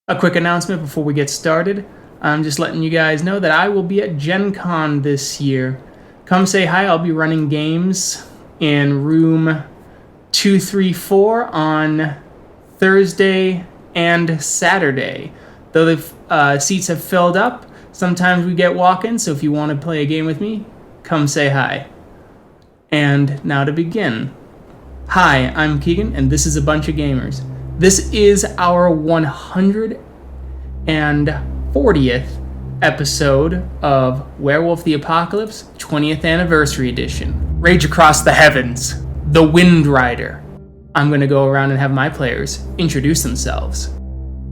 A quick announcement before we get started. I'm just letting you guys know that I will be at Gen Con this year. Come say hi. I'll be running games in room 234 on Thursday and Saturday. Though the seats have filled up, sometimes we get walk-ins, so if you want to play a game with me, come say hi. And now to begin. Hi, I'm Keegan, and this is A Bunch of Gamers. This is our 140th episode of Werewolf the Apocalypse 20th Anniversary Edition. Rage Across the Heavens, the Wind Rider. I'm going to go around and have my players introduce themselves.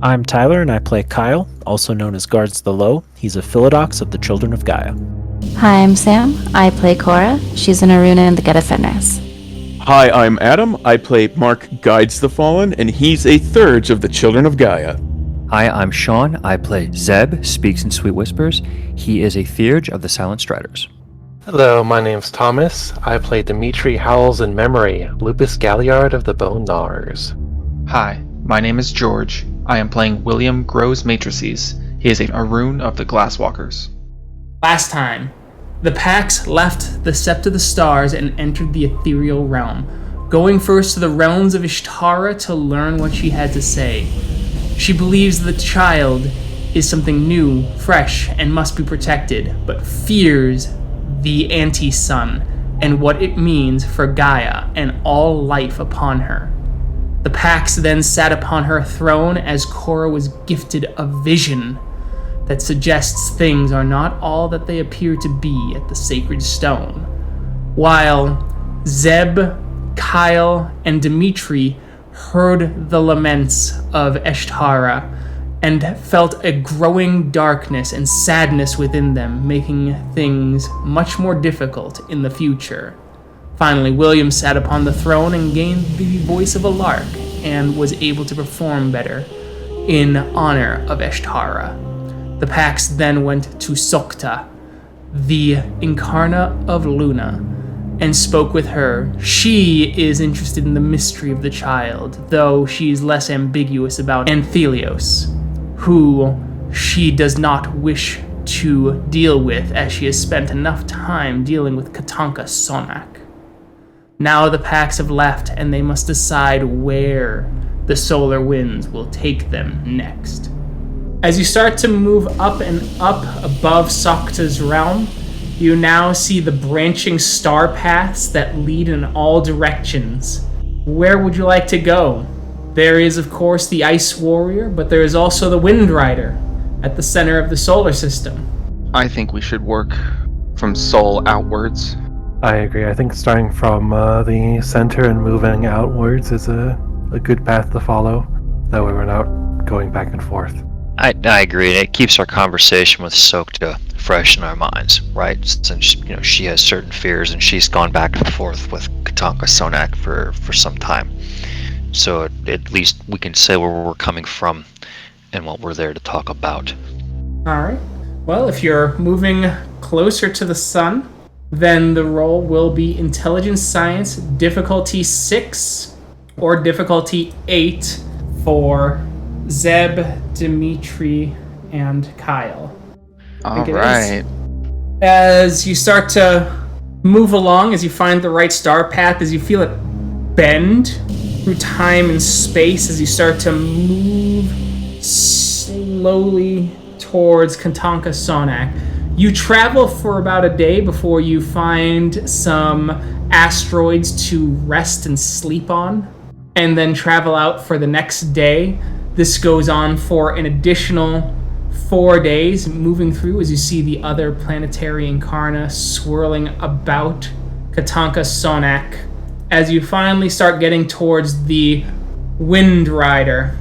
I'm Tyler, and I play Kyle, also known as Guards the Low. He's a Philodox of the Children of Gaia. Hi, I'm Sam. I play Cora. She's an Aruna in the Get Defenders. Hi, I'm Adam. I play Mark Guides the Fallen, and he's a Thurge of the Children of Gaia. Hi, I'm Sean. I play Zeb Speaks-in-Sweet-Whispers. He is a Theurge of the Silent Striders. Hello, my name's Thomas. I play Dimitri Howls-In-Memory, Lupus Galliard of the Bone Gnawers. Hi, my name is George. I am playing William Grows-Matrices. He is a Arun of the Glasswalkers. Last time, the Pax left the Sept of the Stars and entered the ethereal realm, going first to the realms of Ishtara to learn what she had to say. She believes the child is something new, fresh, and must be protected, but fears the anti-sun and what it means for Gaia and all life upon her. The Pax then sat upon her throne as Cora was gifted a vision that suggests things are not all that they appear to be at the sacred stone. While Zeb, Kyle, and Dimitri heard the laments of Eshtara and felt a growing darkness and sadness within them, making things much more difficult in the future. Finally, William sat upon the throne and gained the voice of a lark and was able to perform better in honor of Eshtara. The Pax then went to Sokta, the Incarnae of Luna, and spoke with her. She is interested in the mystery of the child, though she is less ambiguous about Athelios, who she does not wish to deal with, as she has spent enough time dealing with Katanka Sonnak. Now the Pax have left, and they must decide where the solar winds will take them next. As you start to move up and up above Sokta's realm, you now see the branching star paths that lead in all directions. Where would you like to go? There is, of course, the Ice Warrior, but there is also the Wind Rider at the center of the solar system. I think we should work from Sol outwards. I agree. I think starting from the center and moving outwards is a good path to follow. That way we're not going back and forth. I agree, and it keeps our conversation with Sokta fresh in our minds, right? Since she has certain fears, and she's gone back and forth with Katanka Sonnak for some time. So at least we can say where we're coming from and what we're there to talk about. Alright. Well, if you're moving closer to the sun, then the roll will be Intelligence Science, difficulty 6 or difficulty 8 for Zeb, Dimitri, and Kyle. All right. As you start to move along, as you find the right star path, as you feel it bend through time and space, as you start to move slowly towards Katanka Sonnak, you travel for about a day before you find some asteroids to rest and sleep on, and then travel out for the next day. This goes on for an additional 4 days, moving through as you see the other planetary Incarnae swirling about Katanka Sonnak. As you finally start getting towards the Wind Rider,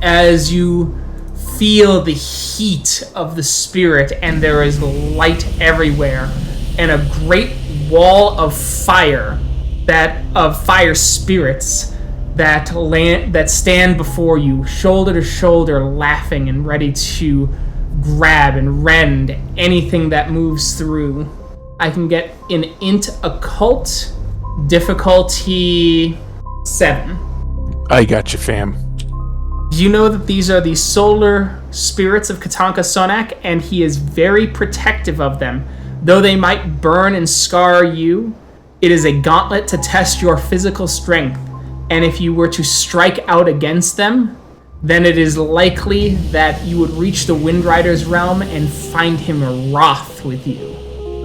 as you feel the heat of the spirit, and there is light everywhere, and a great wall of fire, of fire spirits that stand before you, shoulder to shoulder, laughing and ready to grab and rend anything that moves through. I can get an int occult, difficulty 7. I got you, fam. You know that these are the solar spirits of Katanka Sonnak, and he is very protective of them. Though they might burn and scar you, it is a gauntlet to test your physical strength. And if you were to strike out against them, then it is likely that you would reach the Wind Rider's realm and find him wroth with you.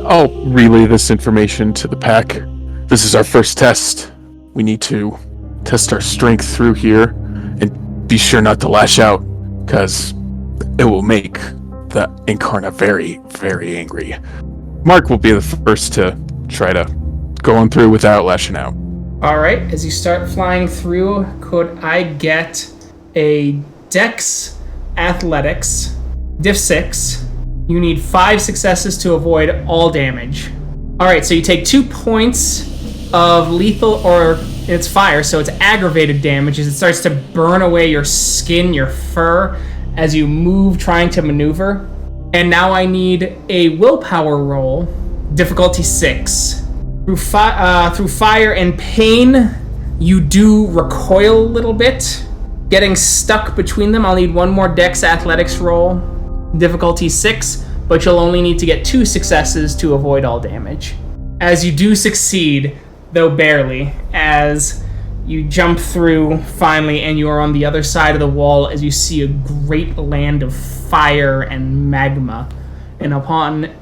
I'll relay this information to the pack. This is our first test. We need to test our strength through here and be sure not to lash out, because it will make the Incarnae very, very angry. Mark will be the first to try to go on through without lashing out. Alright, as you start flying through, could I get a Dex Athletics, Diff 6. You need 5 successes to avoid all damage. Alright, so you take 2 points of lethal, or it's fire, so it's aggravated damage as it starts to burn away your skin, your fur, as you move trying to maneuver. And now I need a willpower roll, difficulty 6. Through fire and pain, you do recoil a little bit. Getting stuck between them, I'll need one more Dex Athletics roll, difficulty 6, but you'll only need to get 2 successes to avoid all damage. As you do succeed, though barely, as you jump through finally, and you are on the other side of the wall as you see a great land of fire and magma. And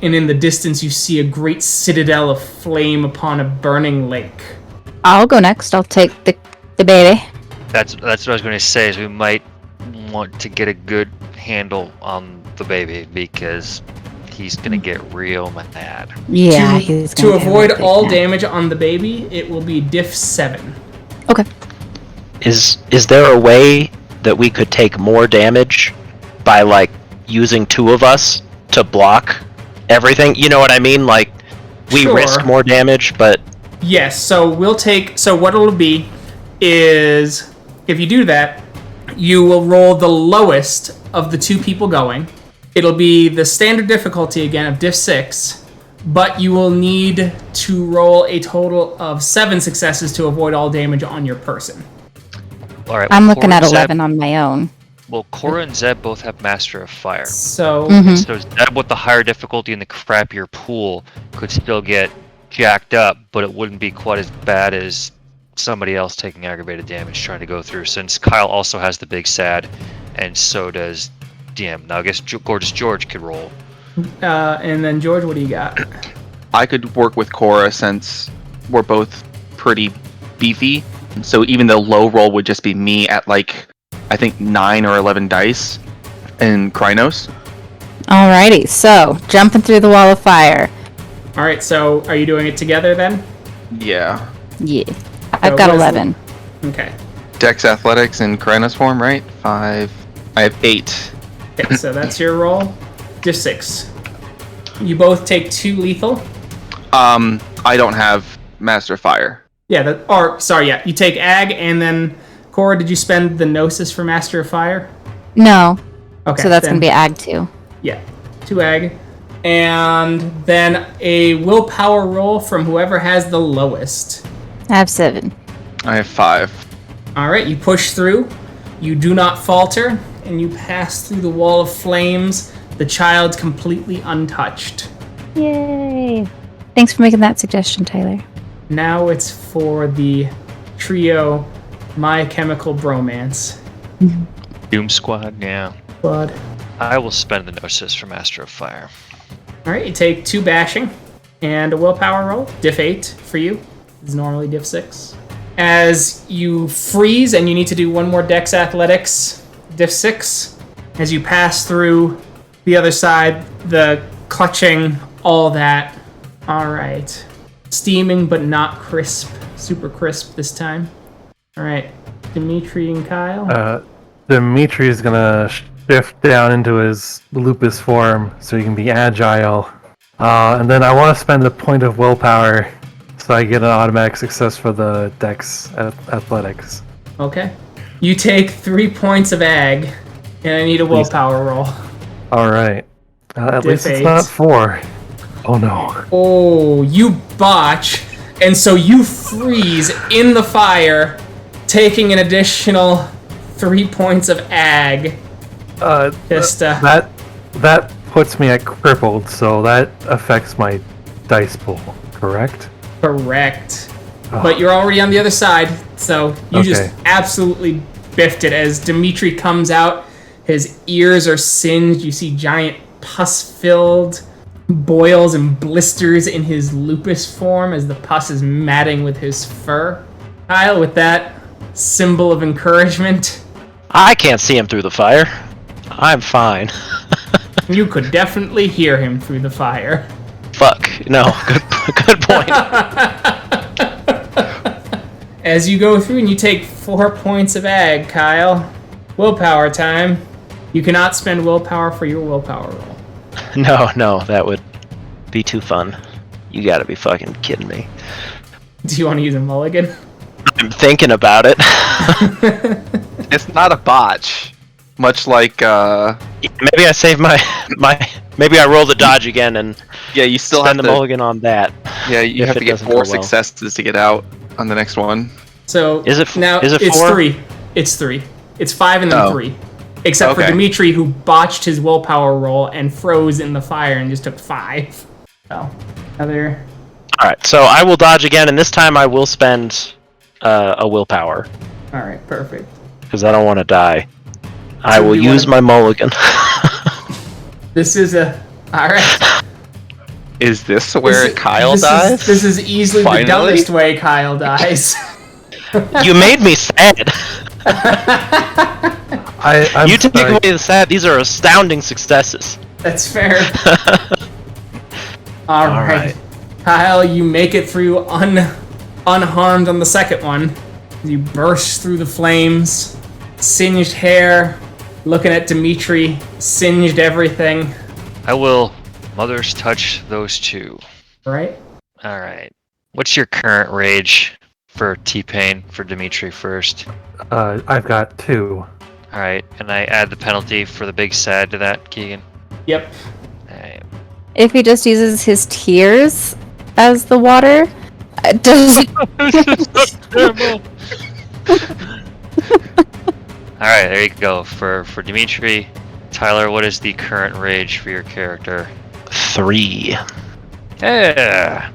in the distance you see a great citadel of flame upon a burning lake. I'll go next. I'll take the baby. That's what I was going to say, is we might want to get a good handle on the baby, because he's going to get real mad. Yeah, he's To gonna get avoid really all big damage on the baby, it will be Diff 7. now. Okay. Is there a way that we could take more damage by, like, using 2 of us to block everything? You know what I mean? Like, we Sure. risk more damage, but... Yes, so what it'll be is, if you do that, you will roll the lowest of the 2 people going. It'll be the standard difficulty again of Diff 6, but you will need to roll a total of 7 successes to avoid all damage on your person. All right. I'm well, looking Cora at and 11 on my own. Well, Cora and Zeb both have Master of Fire. So, So Zeb with the higher difficulty and the crappier pool could still get jacked up, but it wouldn't be quite as bad as somebody else taking aggravated damage trying to go through, since Kyle also has the big sad, and so does DM. Now I guess Gorgeous George could roll. and then George, what do you got? I could work with Cora since we're both pretty beefy. So even the low roll would just be me at, like, I think 9 or 11 dice and Krynos. Alrighty, so jumping through the wall of fire. Alright, so are you doing it together then? Yeah. Yeah. I've got what is 11. Okay. Dex Athletics in Krynos form, right? 5. I have 8. Okay, so that's your roll. Diff 6. You both take 2 lethal. I don't have Master Fire. Yeah, you take Ag, and then, Cora, did you spend the Gnosis for Master of Fire? No. Okay. So that's then, going to be Ag 2. Yeah, 2 Ag. And then a willpower roll from whoever has the lowest. I have 7. I have 5. Alright, you push through. You do not falter, and you pass through the wall of flames, the child completely untouched. Yay. Thanks for making that suggestion, Tyler. Now it's for the trio My Chemical Bromance. Doom Squad, yeah. Blood. I will spend the Gnosis for Master of Fire. Alright, you take 2 bashing and a willpower roll. Diff 8 for you. It's normally Diff 6. As you freeze and you need to do one more Dex Athletics, Diff 6. As you pass through the other side, the clutching, all that. Alright. Steaming but not crisp. Super crisp this time. Alright. Dimitri and Kyle. Dimitri is gonna shift down into his lupus form so he can be agile. And then I want to spend a point of willpower so I get an automatic success for the Dex Athletics. Okay. You take 3 points of Ag, and I need a willpower roll. Alright. At Diff least it's 8. not 4. Oh no. Oh, you botch, and so you freeze in the fire, taking an additional 3 points of ag. Just, that puts me at crippled, so that affects my dice pool, correct? Correct. But you're already on the other side, so you just absolutely biffed it. As Dimitri comes out, his ears are singed. You see giant pus-filled boils and blisters in his lupus form as the pus is matting with his fur. Kyle, with that symbol of encouragement, I can't see him through the fire. I'm fine. you could definitely hear him through the fire. Fuck. No, good point. As you go through and you take 4 points of ag, Kyle. Willpower time. You cannot spend willpower for your willpower roll. No, that would be too fun. You gotta be fucking kidding me. Do you want to use a mulligan? I'm thinking about it. It's not a botch. Much like, Maybe I save my... Maybe I roll the dodge again and yeah, you still spend have the to... mulligan on that. Yeah, you have to get 4 successes to get out on the next one. So is it now is it it's 4? 3. It's 3. It's 5 and then 3. Except for Dimitri, who botched his willpower roll and froze in the fire and just took 5. So, other... Alright, so I will dodge again, and this time I will spend a willpower. Alright, perfect. Because I don't want to die. I will use my mulligan. This is a... Alright. Is this where Kyle dies? This is easily the dumbest way Kyle dies. You made me sad. I'm take away the sad. These are astounding successes. That's fair. All right. Kyle, you make it through unharmed on the second one. You burst through the flames, singed hair, looking at Dimitri, singed everything. I will Mother's Touch those two. Right? Alright. What's your current rage for T-Pain for Dimitri first? I've got 2. Alright, and I add the penalty for the big sad to that, Keegan? Yep. Alright. If he just uses his tears as the water, does Alright, there you go. For Dimitri, Tyler, what is the current rage for your character? 3. Yeah.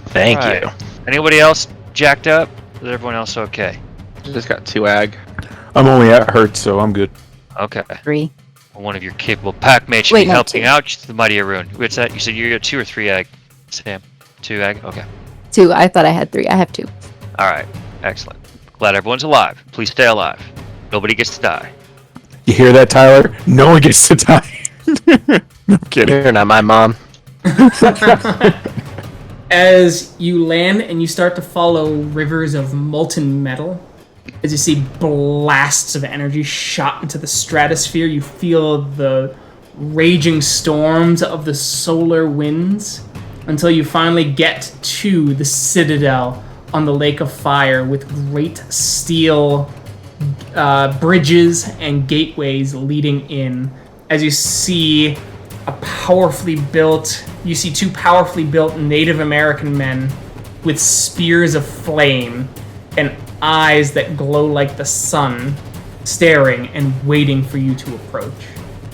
Thank Alright. you. Anybody else jacked up? Is everyone else okay? Just got 2 ag. I'm only at hurt, so I'm good. Okay. 3. One of your capable pack mates should Wait, be no, helping 2. out the Mighty Arun. What's that? You said you got 2 or 3 ag, Sam? 2 ag? Okay. 2. I thought I had 3. I have 2. Alright. Excellent. Glad everyone's alive. Please stay alive. Nobody gets to die. You hear that, Tyler? No one gets to die. No kidding. You're not my mom. As you land and you start to follow rivers of molten metal, as you see blasts of energy shot into the stratosphere, you feel the raging storms of the solar winds until you finally get to the citadel on the Lake of Fire with great steel bridges and gateways leading in. As you see you see 2 powerfully built Native American men with spears of flame and eyes that glow like the sun, staring and waiting for you to approach.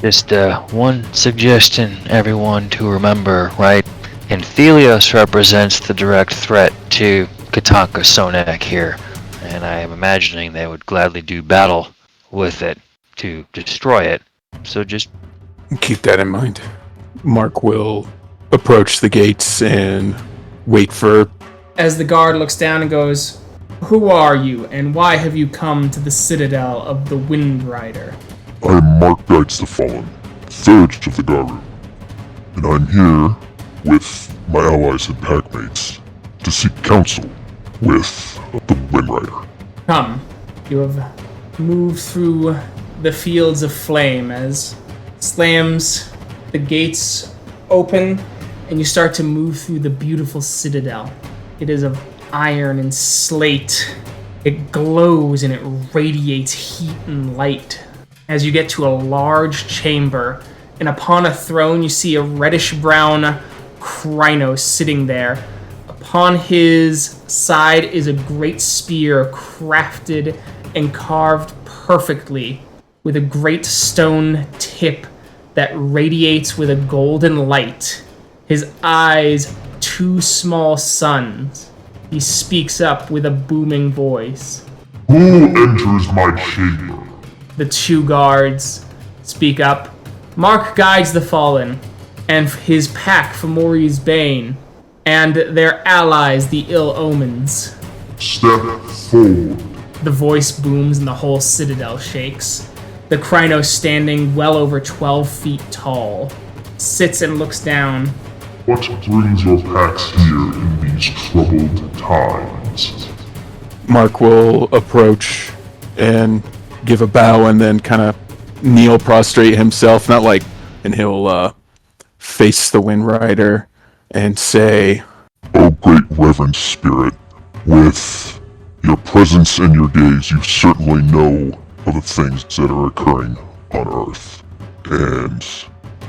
Just one suggestion, everyone, to remember, right? Athelios represents the direct threat to Katanka Sonnak here, and I am imagining they would gladly do battle with it to destroy it. So just Keep that in mind. Mark will approach the gates and wait for... As the guard looks down and goes, "Who are you, and why have you come to the citadel of the Wind Rider?" I am Mark Guides the Fallen, 3rd of the Garu, and I'm here with my allies and packmates to seek counsel with the Wind Rider. Come. You have moved through the fields of flame as slams the gates open and you start to move through the beautiful citadel. It is of iron and slate. It glows and it radiates heat and light. As you get to a large chamber, and upon a throne you see a reddish-brown Krynos sitting there. Upon his side is a great spear crafted and carved perfectly with a great stone tip that radiates with a golden light. His eyes, two small suns. He speaks up with a booming voice. Who enters my chamber? The two guards speak up. Mark guides the fallen, and his pack Fomori's Bane, and their allies, the Ill Omens. Step forward. The voice booms and the whole citadel shakes. The Krynos, standing well over 12 feet tall, sits and looks down. What brings your packs here in these troubled times? Mark will approach and give a bow and then kind of kneel, prostrate himself, not like, and he'll face the Wind Rider and say, O great reverend spirit, with your presence and your gaze, you certainly know of the things that are occurring on Earth, and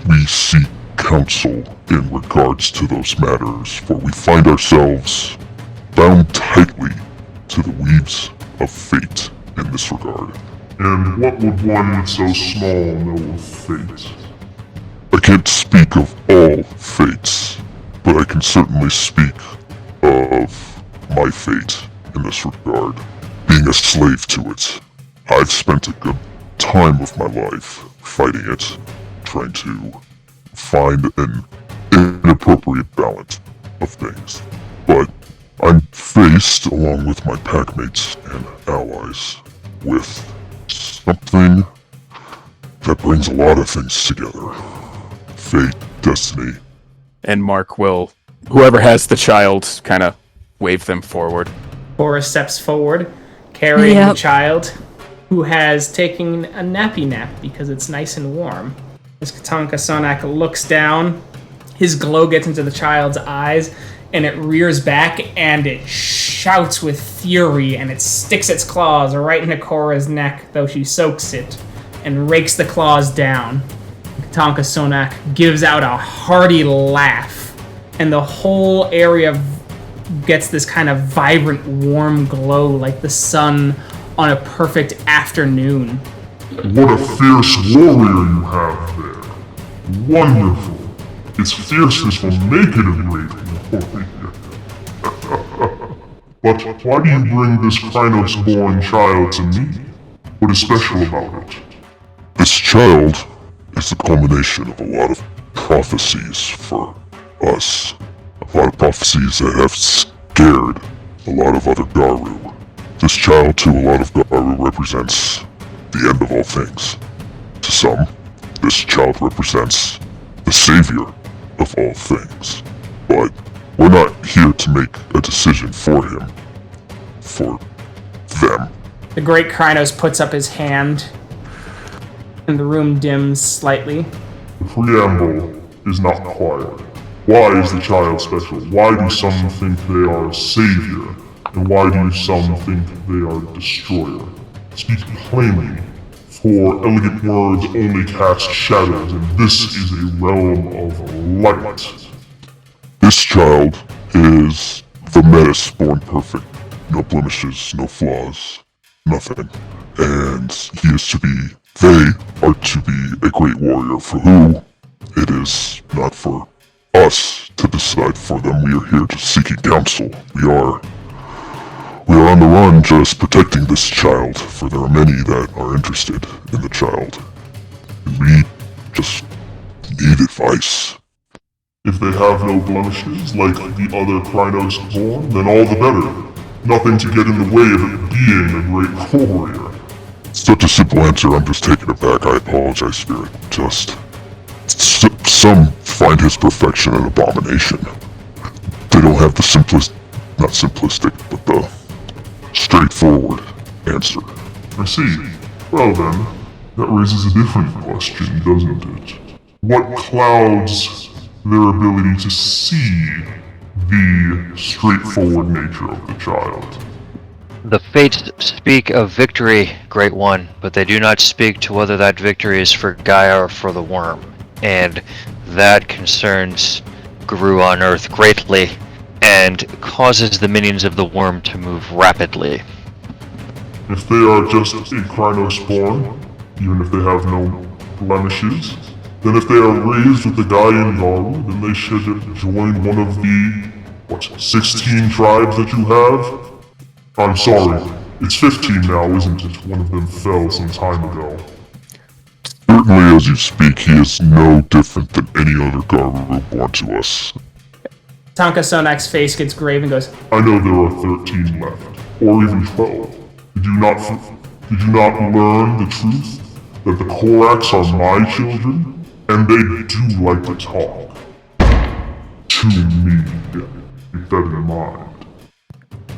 we seek counsel in regards to those matters, for we find ourselves bound tightly to the weaves of fate in this regard. And what would one so small know of fate? I can't speak of all fates, but I can certainly speak of my fate in this regard, being a slave to it. I've spent a good time of my life fighting it, trying to find an inappropriate balance of things. But I'm faced, along with my packmates and allies, with something that brings a lot of things together. Fate, destiny. and Mark will, whoever has the child, kind of wave them forward. Cora steps forward, carrying Yep. the child, who has taken a nappy nap because it's nice and warm. As Katanka Sonnak looks down, his glow gets into the child's eyes, and it rears back, and it shouts with fury, and it sticks its claws right into Cora's neck, though she soaks it, and rakes the claws down. Katanka Sonnak gives out a hearty laugh, and the whole area gets this kind of vibrant, warm glow like the sun on a perfect afternoon. What a fierce warrior you have there. Wonderful. Its fierceness will make it a great warrior. But why do you bring this Krynos-born child to me? What is special about it? This child is the culmination of a lot of prophecies for us. A lot of prophecies that have scared a lot of other Garu. This child to a lot of Garu represents the end of all things. To some, this child represents the savior of all things. But we're not here to make a decision for him. For them. The Great Krynos puts up his hand, and the room dims slightly. The preamble is not required. Why is the child special? Why do some think they are a savior? And why do some think they are a destroyer? Speak plainly, for elegant words only cast shadows, and this is a realm of light. This child is the Metis born perfect. No blemishes, no flaws, nothing. And he is to be, they are to be a great warrior for who it is not for us to decide for them. We are here to seeking counsel. We are on the run just protecting this child, for there are many that are interested in the child. And we just need advice. If they have no blemishes like the other Krynos born, then all the better. Nothing to get in the way of it being a great warrior. Such a simple answer, I'm just taken aback. I apologize, Spirit. Just... some find his perfection an abomination. They don't have the not simplistic, but the straightforward answer. I see. Well then, that raises a different question, doesn't it? What clouds their ability to see the straightforward nature of the child? The Fates speak of victory, Great One, but they do not speak to whether that victory is for Gaia or for the Worm. And that concerns Guru on Earth greatly, and causes the minions of the Worm to move rapidly. If they are just Incarnae spawn, even if they have no blemishes, then if they are raised with the guy in Yaru, then they should join one of the, 16 tribes that you have? I'm sorry, it's 15 now, isn't it? One of them fell some time ago. Certainly as you speak, he is no different than any other Garu born to us. Katanka Sonnak's face gets grave and goes, I know there are 13 left, or even 12. Did you not learn the truth? That the Koraks are my children? And they do like to talk. To me. Keep that in mind.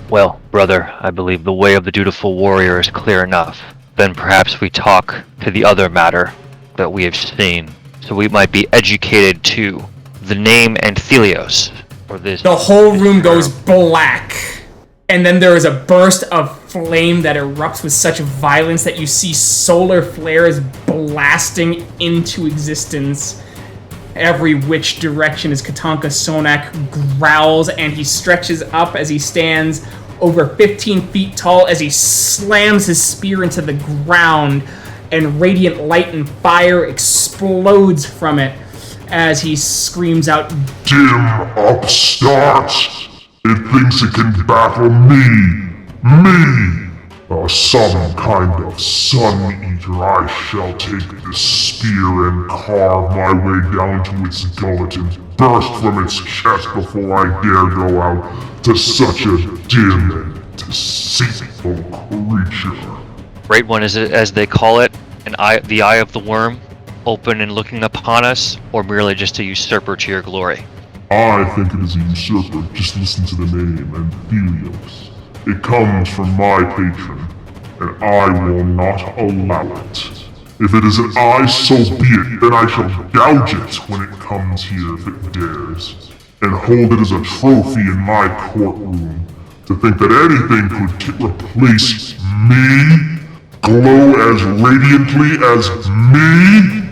Well, brother, I believe the way of the dutiful warrior is clear enough. Then perhaps we talk to the other matter that we have seen, so we might be educated to the name Athelios, or this. The whole room goes black, and then there is a burst of flame that erupts with such violence that you see solar flares blasting into existence every which direction as Katanka Sonnak growls, and he stretches up as he stands over 15 feet tall as he slams his spear into the ground, and radiant light and fire explodes from it as he screams out, Dim upstart! It thinks it can battle me! Me! Some kind of sun-eater. I shall take this spear and carve my way down to its gullet and burst from its chest before I dare go out to such a dim and deceitful creature. Great one, is it, as they call it, the eye of the worm, open and looking upon us, or merely just a usurper to your glory? I think it is a usurper. Just listen to the name, Athelios. It comes from my patron, and I will not allow it. If it is an eye, so be it, then I shall gouge it when it comes here if it dares, and hold it as a trophy in my courtroom. To think that anything could replace me, glow as radiantly as me?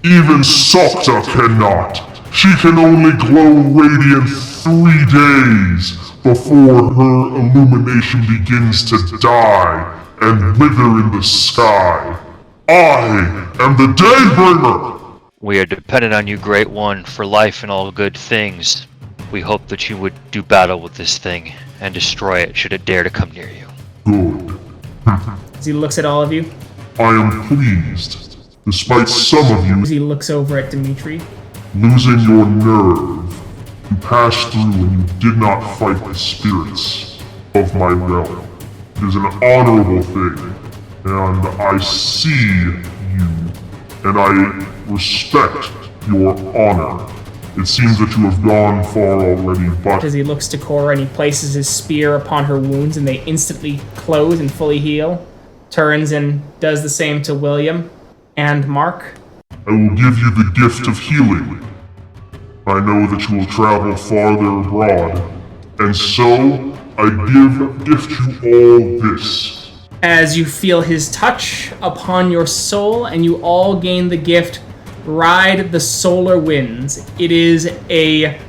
Even Sokta cannot. She can only glow radiant 3 days before her illumination begins to die and wither in the sky. I am the Daybringer! We are dependent on you, Great One, for life and all good things. We hope that you would do battle with this thing and destroy it should it dare to come near you. Good. as he looks at all of you. I am pleased, despite some of you As he looks over at Dimitri. losing your nerve. You passed through and you did not fight the spirits of my realm. It is an honorable thing, and I see you, and I respect your honor. It seems that you have gone far already, but As he looks to Cora and he places his spear upon her wounds and they instantly close and fully heal. Turns and does the same to William and Mark. I will give you the gift of healing. I know that you will travel farther abroad, and so I gift you all this. As you feel his touch upon your soul and you all gain the gift, Ride the Solar Winds. It is a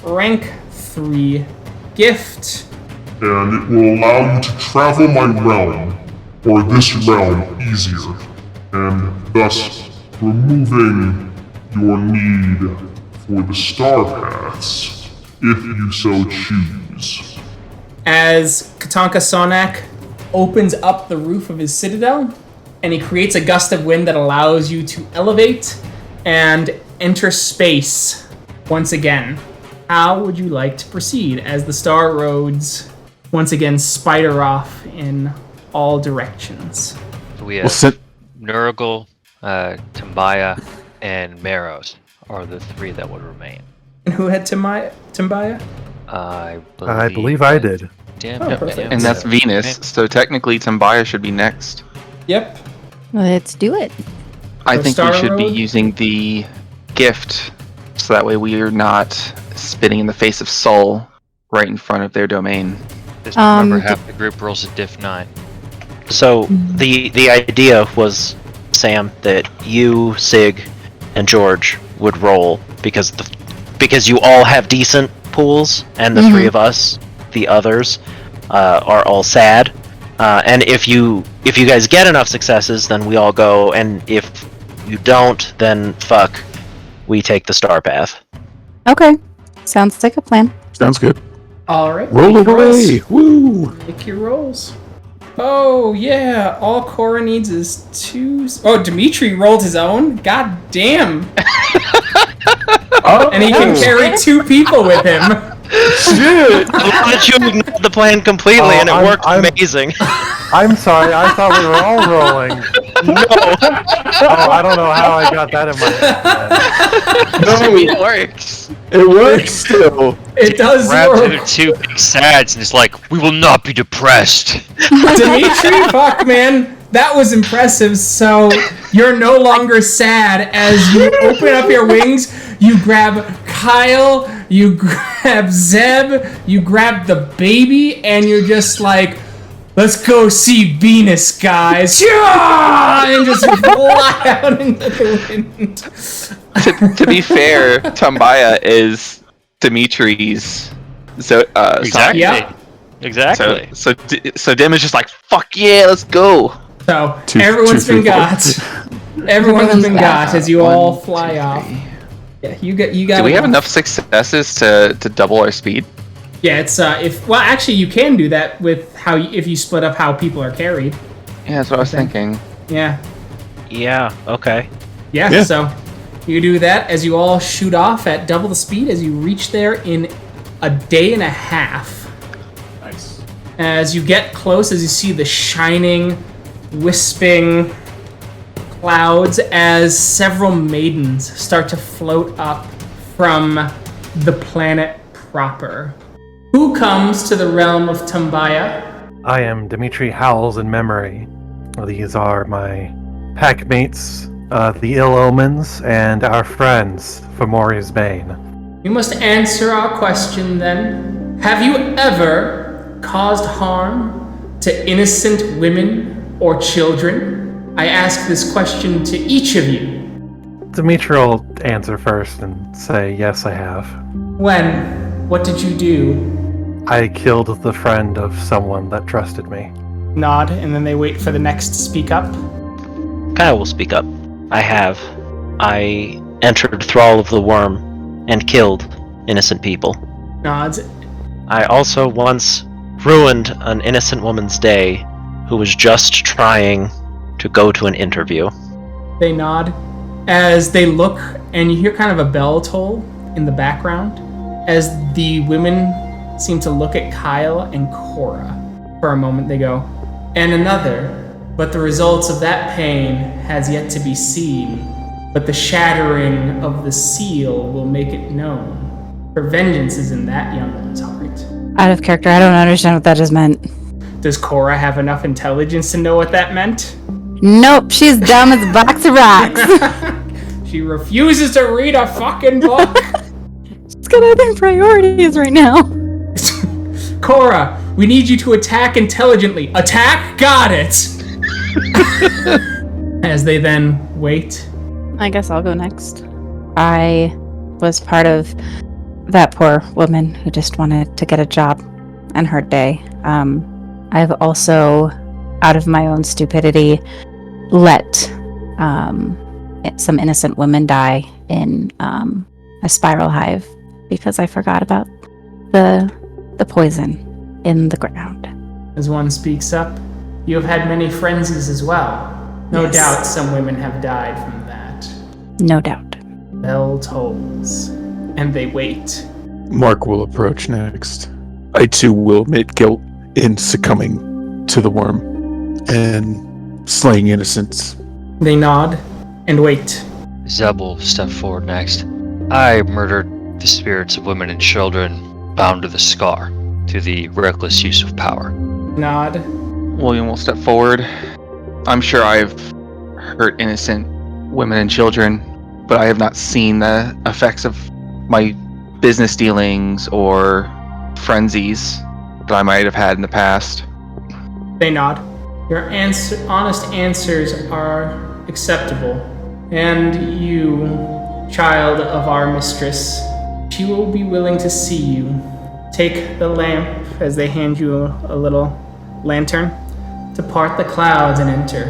rank 3 gift. And it will allow you to travel my realm, or this realm, easier, and thus removing your need for the star paths, if you so choose. As Katanka Sonnak opens up the roof of his citadel, and he creates a gust of wind that allows you to elevate and enter space once again. How would you like to proceed as the star roads once again spider off in all directions? So we have Nurgle, Timbaya, and Maros are the 3 that would remain. And who had Timbaya? I believe I did. Damn, Oh, perfect. And that's Venus, so technically Timbaya should be next. Yep. Let's do it. I So think we Star should be Road? using the gift, so that way we are not spitting in the face of Sol right in front of their domain. Just remember, half the group rolls a diff 9. So the idea was, Sam, that you, Sig, and George would roll because you all have decent pools, and the 3 of us, the others, are all sad. And if you guys get enough successes, then we all go. And if you don't, then fuck, we take the star path. Okay. Sounds like a plan. Sounds good. All right. Roll make your away! rolls. Woo! Make your rolls. Oh, yeah. All Cora needs is 2. Oh, Dimitri rolled his own? God damn. And he can carry 2 people with him. Shit! Why did you ignore the plan completely, and it worked amazing? I'm sorry, I thought we were all rolling. No. Oh, I don't know how I got that in my head. No, it works. It works still. It does Grabs work. their 2 big sads and is like, we will not be depressed. Dimitri, fuck, man. That was impressive. So you're no longer sad as you open up your wings. You grab Kyle, you grab Zeb, you grab the baby, and you're just like, let's go see Venus, guys. And just fly out into the wind. To be fair, Tambaya is Dimitri's Exactly. Yeah. Exactly. So Dim is just like, fuck yeah, let's go. So Two, everyone's two, been three, got. Everyone's been got as you all fly off. Yeah, you got. Do we have enough successes to double our speed? Yeah, it's actually you can do that with if you split up how people are carried. Yeah, that's what I was thinking. Yeah. Yeah. Okay. Yeah. So you do that as you all shoot off at double the speed as you reach there in a day and a half. Nice. As you get close, as you see the shining, wisping clouds as several maidens start to float up from the planet proper. Who comes to the realm of Tambaya? I am Dimitri Howls-In-Memory. These are my pack mates, the Ill Omens, and our friends, Fomori's Bane. You must answer our question then. Have you ever caused harm to innocent women or children? I ask this question to each of you. Dimitri will answer first and say, yes, I have. When? What did you do? I killed the friend of someone that trusted me. Nod, and then they wait for the next to speak up. Kyle will speak up. I have. I entered thrall of the worm and killed innocent people. Nods. I also once ruined an innocent woman's day who was just trying to go to an interview. They nod as they look, and you hear kind of a bell toll in the background as the women seem to look at Kyle and Cora. For a moment they go, and another, but the results of that pain has yet to be seen, but the shattering of the seal will make it known. For vengeance is in that young one's heart. Out of character, I don't understand what that just meant. Does Cora have enough intelligence to know what that meant? Nope, she's dumb as a box of rocks. She refuses to read a fucking book. She's got other priorities right now. Cora, we need you to attack intelligently. Attack? Got it! As they then wait. I guess I'll go next. I was part of that poor woman who just wanted to get a job and her day. I've also, out of my own stupidity, let some innocent women die in a spiral hive because I forgot about the poison in the ground. As one speaks up, you have had many frenzies as well. No Yes. doubt some women have died from that. No doubt. Bell tolls, and they wait. Mark will approach next. I too will admit guilt in succumbing to the worm and slaying innocents. They nod and wait. Zeb will step forward next. I murdered the spirits of women and children bound to the scar through the reckless use of power. Nod. William will step forward. I'm sure I've hurt innocent women and children, but I have not seen the effects of my business dealings or frenzies that I might have had in the past. They nod. Your honest answers are acceptable. And you, child of our mistress, she will be willing to see you. Take the lamp as they hand you a little lantern. to part the clouds and enter.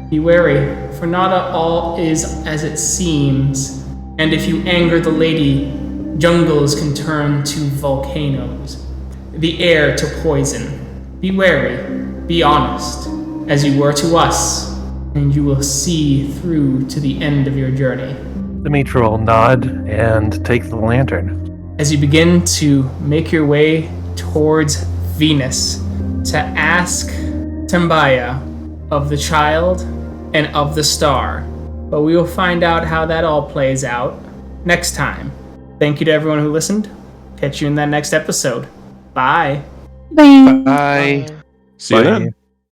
Be wary, for not all is as it seems, and if you anger the lady, jungles can turn to volcanoes, the air to poison. Be wary, be honest, as you were to us, and you will see through to the end of your journey. Dimitri will nod and take the lantern. As you begin to make your way towards Venus to ask Tambaya of the child and of the star. But we will find out how that all plays out next time. Thank you to everyone who listened. Catch you in that next episode. Bye. Bye. Bye. See you then.